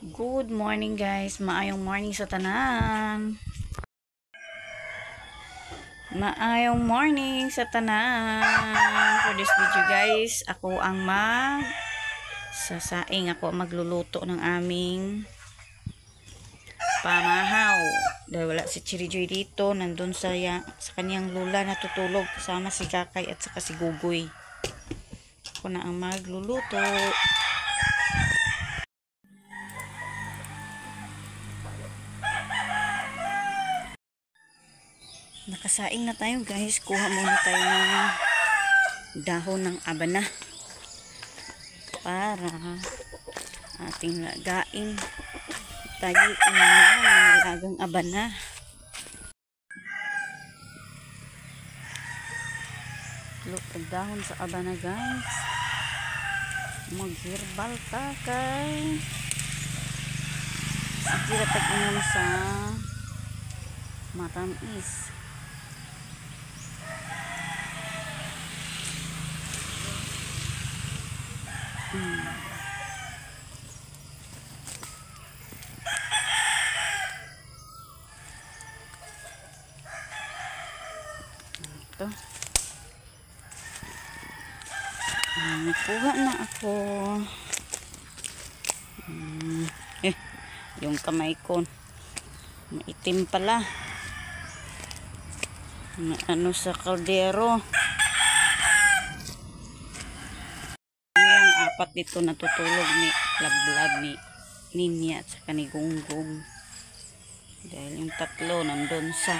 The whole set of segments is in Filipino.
Good morning guys, maayong morning sa tanan. Maayong morning sa tanan. For this video guys, ako ang sasaing, ako magluluto ng aming pamahaw. Dahil wala si Chirijoy dito, nandun sa kanyang lula natutulog kasama si Kakay at saka si Gugoy. Ako na ang magluluto. Nakasaing na tayo guys. Kuha muna tayo ng dahon ng abana para ating lagain. Tayo ng lagang abana. Look, dahon sa abana guys. Mag-herbal ta kay sige tag-inom sa matamis. Ito. Nakuha na ako. Yung kamay ko maitim pala. Ano sa kaldero. Yung apat dito natutulog ni Lablab, ni Ninya at saka ni Gunggong. Dahil yung tatlo nandun sa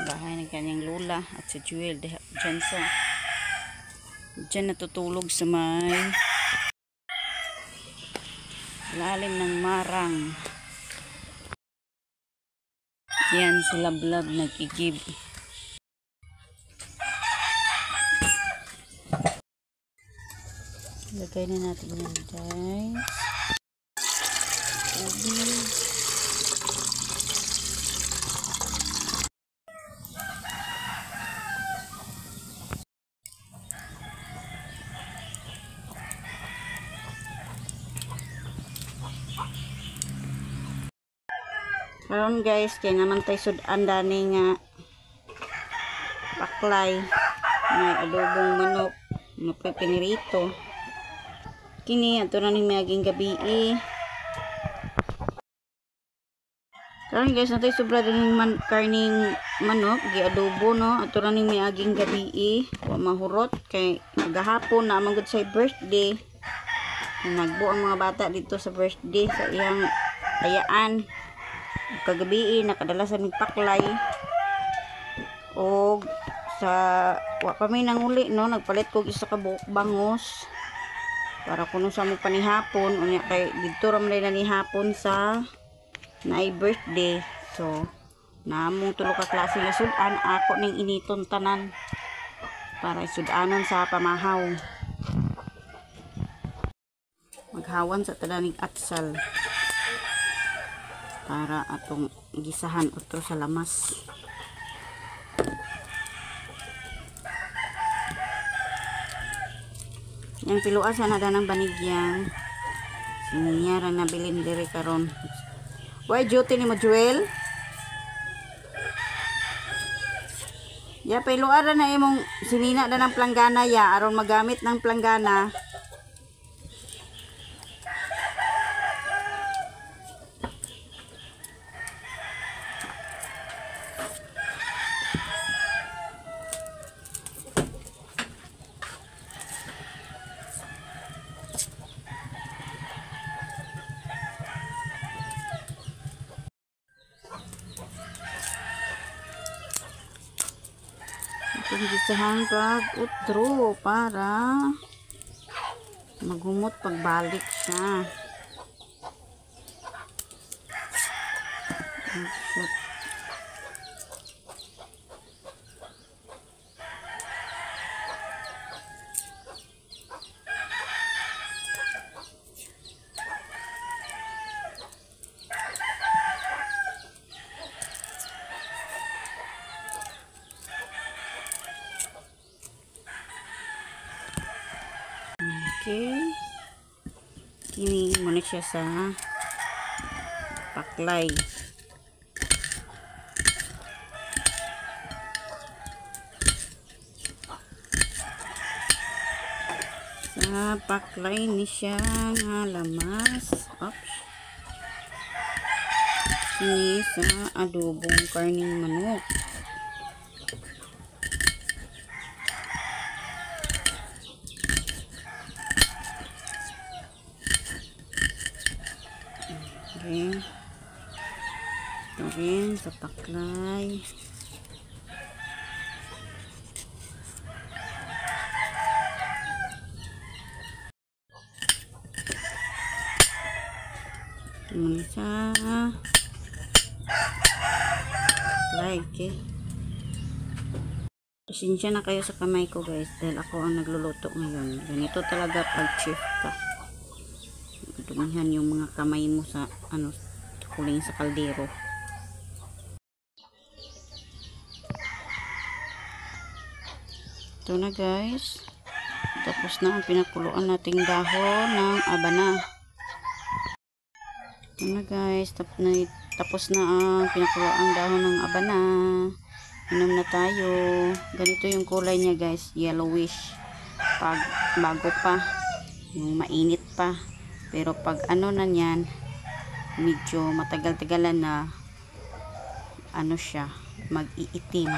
bahay ng kanyang lula at si Jewel dyan natutulog sa may lalim ng marang. Yan si Lablab nagigib. Lagay na natin yan guys. Tubig. Karon guys, kaya naman tayo sudan dani nga baklay, may adobong manok, pinirito. Kini ato na ni maging gabi. Karon guys, natay sobra din karning manok, gi-adobo no, ato na ni maging gabi. Wa mahurot kay gahapon na magud sa birthday. Nagbo ang mga bata dito sa birthday sa iyang ayaan. Kagabi nakadala sa paklay o sa wa pa may nanguli no, nagpalit ko isa ka buok bangos para kuno sa mo panihapon unya kay didto ra man ni hapon sa naay birthday. So namong tulo ka klase nga sudan, ako ning initon tanan para sudanon sa pamahaw. Maghawan sa tadaning atsal para atong gisahan otro sa lamas. Yang piluas na danang banigyang sinyara na bilin diri karon. Why duty ni mo Jewel? Ya piluara na imong sinina danang planggana ya aron magamit ng planggana. Itong gisahan pag utro para magumot pagbalik siya. Okay. Kini muna siya sa paklay. Sa paklay ni siya nga lamas. Oops. Kini sa adobong karning manok. Okay. Ito rin sa paklay. Ito sa paklay. Okay. Pasensya na kayo sa kamay ko guys dahil ako ang nagluluto ngayon. Ganito talaga pag chef ka. Dumihan yung mga kamay mo sa kuling sa kaldero. Ito na guys. Tapos na ang pinakuluan nating dahon ng abana. Ito na guys. Tapos na ang pinakuluan dahon ng abana. Inom na tayo. Ganito yung kulay niya guys. Yellowish. Pag bago pa. Yung mainit pa. Pero pag na niyan, medyo matagal-tagalan na, siya, mag-iitim.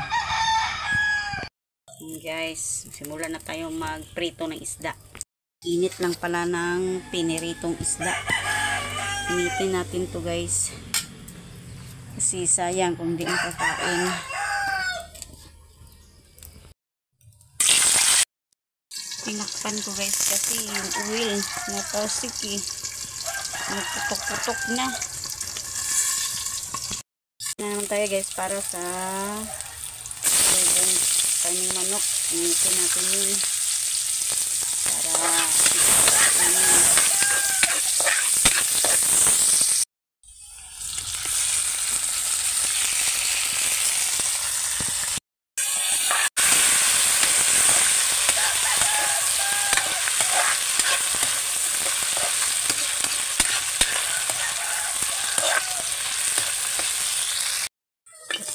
Guys, simulan na tayo magprito ng isda. Init lang pala ng piniritong isda. Initin natin to guys. Kasi sayang kung di makakain. Tinakpan ko guys kasi yung oil natasik nagputok-putok na. Naman tayo guys para sa adobong karning manok. Initin natin yun para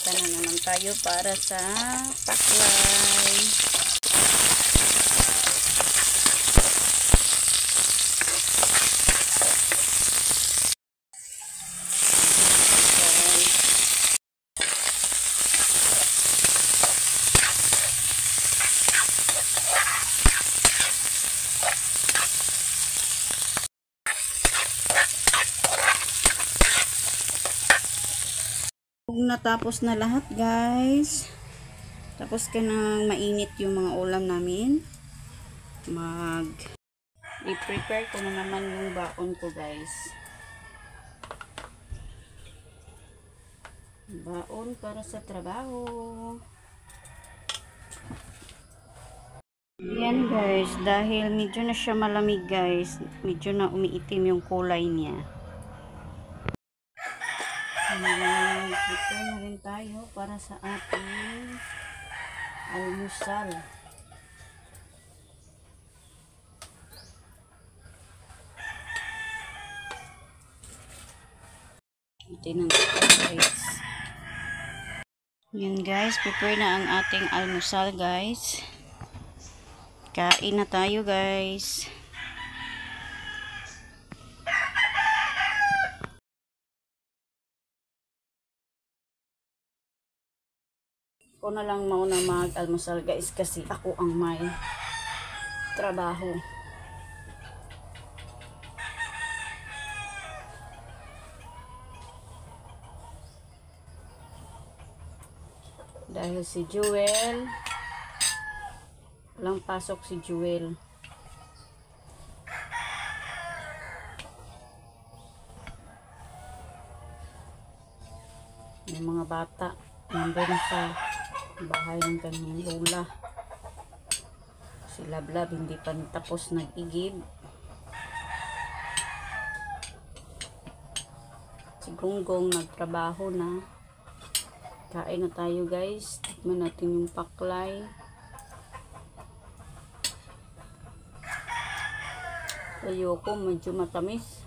na naman tayo para sa paklay. Natapos na lahat guys, tapos ka nang mainit yung mga ulam namin, i-prepare ko na naman yung baon ko guys. Baon para sa trabaho. Yan guys, dahil medyo na siya malamig guys, medyo na umiitim yung kulay niya. Prepare na rin tayo para sa ating almusal. Ito na guys. Yan guys, prepare na ang ating almusal guys. Kain na tayo guys. Ako na lang mauna mag-almusal guys kasi ako ang may trabaho. Dahil si Jewel, walang pasok si Jewel. Yung mga bata nandun sa bahay ng kanyang lola. Si Lablab hindi pa tapos nag-igib. Si Gonggong nagtrabaho na. Kain na tayo guys. Tikman natin yung paklay. Ayoko, medyo matamis.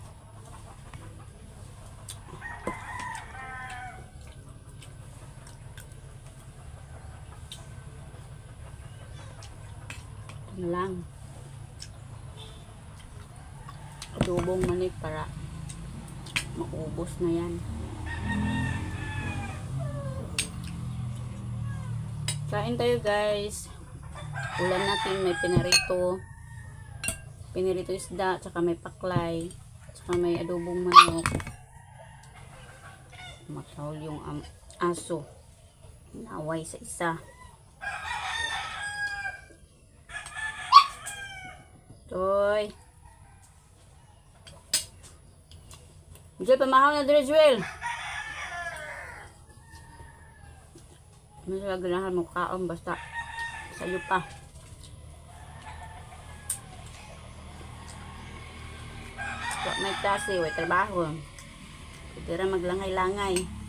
Ito na lang. Adobong manik para maubos na yan. Kain tayo guys. Ulam natin may pinirito isda, tsaka may paklay, tsaka may adobong manok. Makahol yung aso. Naway sa isa. Toy. Diyan, pamahaw na dire, Joel. May ganahan mo kaon basta sa'yo pa. May klase, may trabaho. Tira maglangay-langay.